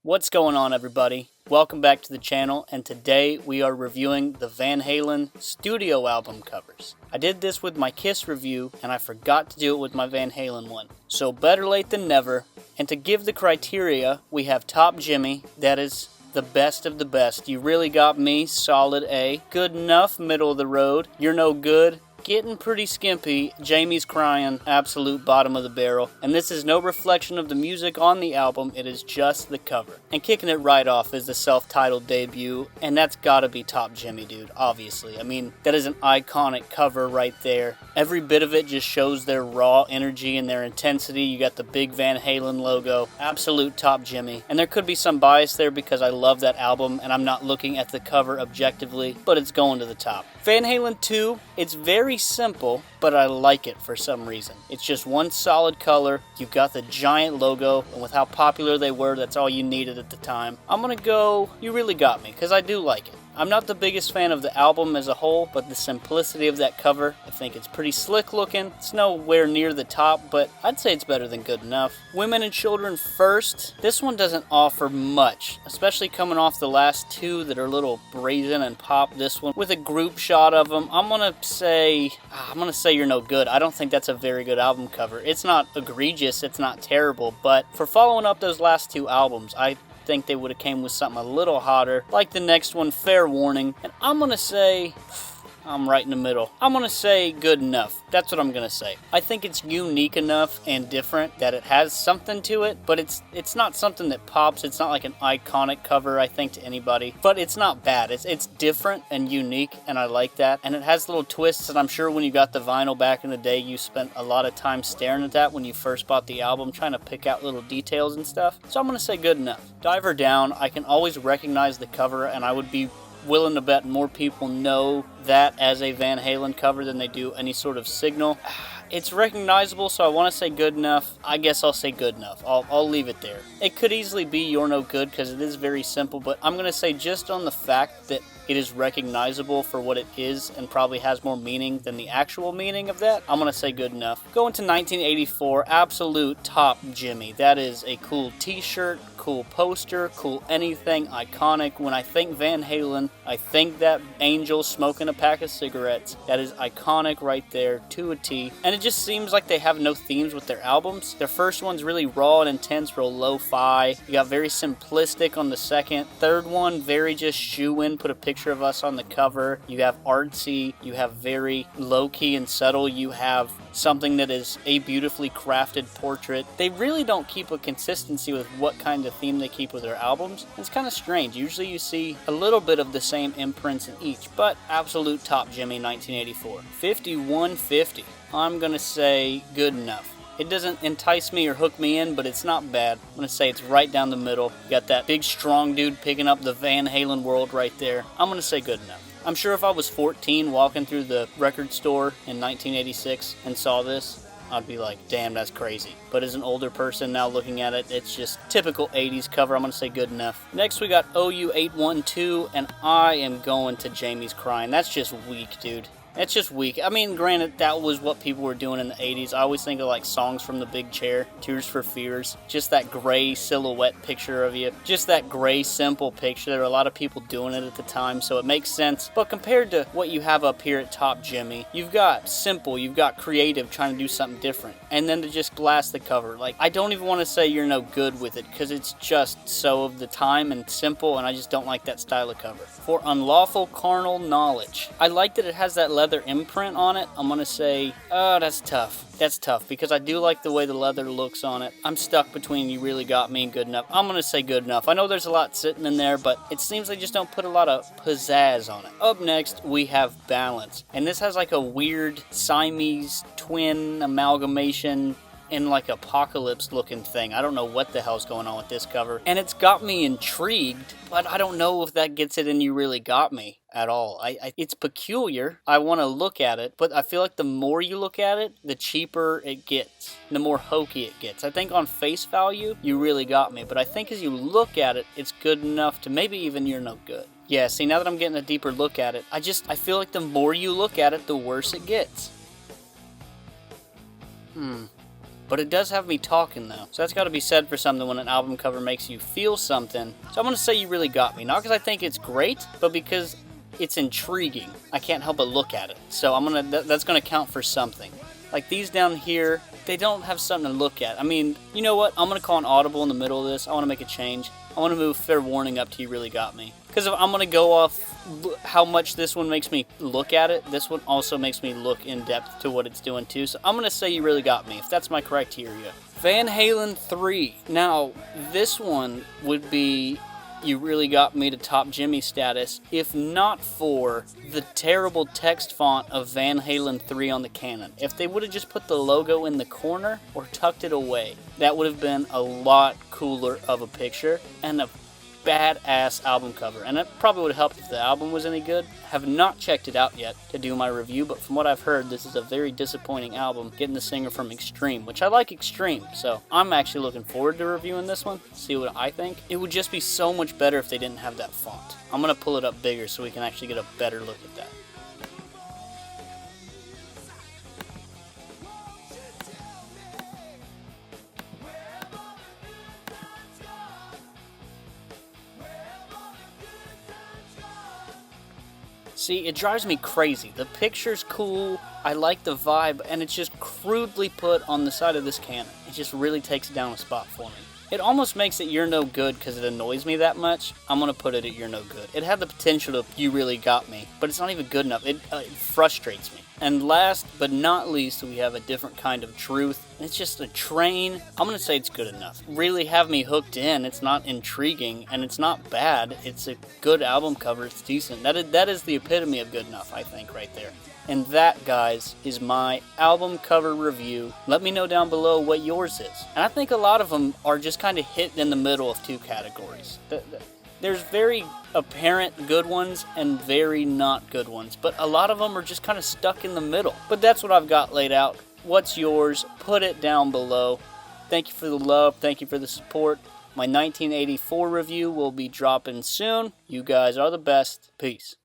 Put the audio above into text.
What's going on, everybody? Welcome back to the channel, and today we are reviewing the Van Halen studio album covers. I did this with my Kiss review, and I forgot to do it with my Van Halen one. So better late than never, and to give the criteria, we have Top Jimmy, that is the best of the best. You really got me, solid A. Good enough, middle of the road. You're no good. Getting pretty skimpy, Jamie's crying, absolute bottom of the barrel, and this is no reflection of the music on the album, it is just the cover. And kicking it right off is the self-titled debut, and that's gotta be Top Jimmy, dude, obviously. I mean, that is an iconic cover right there. Every bit of it just shows their raw energy and their intensity. You got the big Van Halen logo, absolute Top Jimmy. And there could be some bias there because I love that album, and I'm not looking at the cover objectively, but it's going to the top. Van Halen 2, it's very simple, but I like it for some reason. It's just one solid color, you've got the giant logo, and with how popular they were, that's all you needed at the time. I'm gonna go, you really got me, because I do like it. I'm not the biggest fan of the album as a whole, but the simplicity of that cover, I think it's pretty slick looking. It's nowhere near the top, but I'd say it's better than good enough. Women and Children first. This one doesn't offer much, especially coming off the last two that are a little brazen and pop. This one with a group shot of them, I'm gonna say you're no good. I don't think that's a very good album cover. It's not egregious, it's not terrible, but for following up those last two albums, I think they would have came with something a little hotter, like the next one, Fair Warning, and I'm gonna say I'm right in the middle. I'm gonna say good enough. That's what I'm gonna say. I think it's unique enough and different that it has something to it, but it's not something that pops. It's not like an iconic cover, I think, to anybody, but it's not bad. It's different and unique, and I like that. And it has little twists, and I'm sure when you got the vinyl back in the day, you spent a lot of time staring at that when you first bought the album, trying to pick out little details and stuff. So I'm gonna say good enough. Diver Down, I can always recognize the cover, and I would be willing to bet more people know that as a Van Halen cover than they do any sort of Signal. It's recognizable, so I want to say good enough. I guess I'll say good enough. I'll leave it there. It could easily be You're No Good because it is very simple, but I'm going to say just on the fact that it is recognizable for what it is and probably has more meaning than the actual meaning of that, I'm going to say good enough. Going to 1984, absolute Top Jimmy. That is a cool t-shirt, cool poster, cool anything, iconic. When I think Van Halen, I think that angel smoking a pack of cigarettes. That is iconic right there to a T. And it just seems like they have no themes with their albums. Their first one's really raw and intense, real lo-fi. You got very simplistic on the second. Third one, very just shoe-in, put a picture of us on the cover. You have artsy, you have very low-key and subtle, you have something that is a beautifully crafted portrait. They really don't keep a consistency with what kind of theme they keep with their albums. It's kind of strange. Usually you see a little bit of the same imprints in each, but absolute Top Jimmy 1984. 5150. I'm gonna say good enough. It doesn't entice me or hook me in, but it's not bad. I'm going to say it's right down the middle. You got that big, strong dude picking up the Van Halen world right there. I'm going to say good enough. I'm sure if I was 14 walking through the record store in 1986 and saw this, I'd be like, damn, that's crazy. But as an older person now looking at it, it's just typical 80s cover. I'm going to say good enough. Next, we got OU812, and I am going to Jamie's Crying. That's just weak, dude. It's just weak. I mean, granted, that was what people were doing in the 80s. I always think of like Songs from the Big Chair, Tears for Fears, just that gray silhouette picture of you. Just that gray, simple picture. There were a lot of people doing it at the time, so it makes sense. But compared to what you have up here at Top Jimmy, you've got simple, you've got creative, trying to do something different. And then to just blast the cover. Like, I don't even want to say you're no good with it, because it's just so of the time and simple, and I just don't like that style of cover. For Unlawful Carnal Knowledge, I like that it has that leather imprint on it. I'm gonna say, oh, that's tough. That's tough because I do like the way the leather looks on it. I'm stuck between You Really Got Me and Good Enough. I'm gonna say good enough. I know there's a lot sitting in there, but it seems they just don't put a lot of pizzazz on it. Up next, we have Balance. And this has like a weird Siamese twin amalgamation in like apocalypse looking thing. I don't know what the hell's going on with this cover. And it's got me intrigued, but I don't know if that gets it in You Really Got Me at all. It's peculiar. I want to look at it, but I feel like the more you look at it, the cheaper it gets, the more hokey it gets. I think on face value, You Really Got Me, but I think as you look at it, it's good enough to maybe even You're No Good. Yeah, see, now that I'm getting a deeper look at it, I feel like the more you look at it, the worse it gets. but it does have me talking though. So that's got to be said for something when an album cover makes you feel something. So I'm going to say You Really Got Me. Not because I think it's great, but because it's intriguing. I can't help but look at it. So that's going to count for something. Like these down here, they don't have something to look at. I mean, you know what? I'm going to call an audible in the middle of this. I want to make a change. I want to move Fair Warning up to You Really Got Me. Because if I'm going to go off how much this one makes me look at it, this one also makes me look in depth to what it's doing too. So I'm going to say You Really Got Me, if that's my criteria. Van Halen 3. Now, this one would be You Really Got Me to top Jimmy status, if not for the terrible text font of Van Halen 3 on the Canon. If they would have just put the logo in the corner or tucked it away, that would have been a lot cooler of a picture and a badass album cover. And it probably would have helped if the album was any good. Have not checked it out yet to do my review, but from what I've heard, this is a very disappointing album, getting the singer from Extreme, which I like Extreme, so I'm actually looking forward to reviewing this one, see what I think. It would just be so much better if they didn't have that font. I'm going to pull it up bigger so we can actually get a better look at that. See, it drives me crazy. The picture's cool, I like the vibe, and it's just crudely put on the side of this Canon. It just really takes down a spot for me. It almost makes it You're No Good because it annoys me that much. I'm going to put it at You're No Good. It had the potential to You Really Got Me, but it's not even good enough. It frustrates me. And last but not least, we have A Different Kind of Truth. It's just a train. I'm going to say it's good enough. Really have me hooked in. It's not intriguing, and it's not bad. It's a good album cover. It's decent. That is the epitome of good enough, I think, right there. And that, guys, is my album cover review. Let me know down below what yours is. And I think a lot of them are just kind of hit in the middle of two categories. There's very apparent good ones and very not good ones, but a lot of them are just kind of stuck in the middle. But that's what I've got laid out. What's yours? Put it down below. Thank you for the love. Thank you for the support. My 1984 review will be dropping soon. You guys are the best. Peace.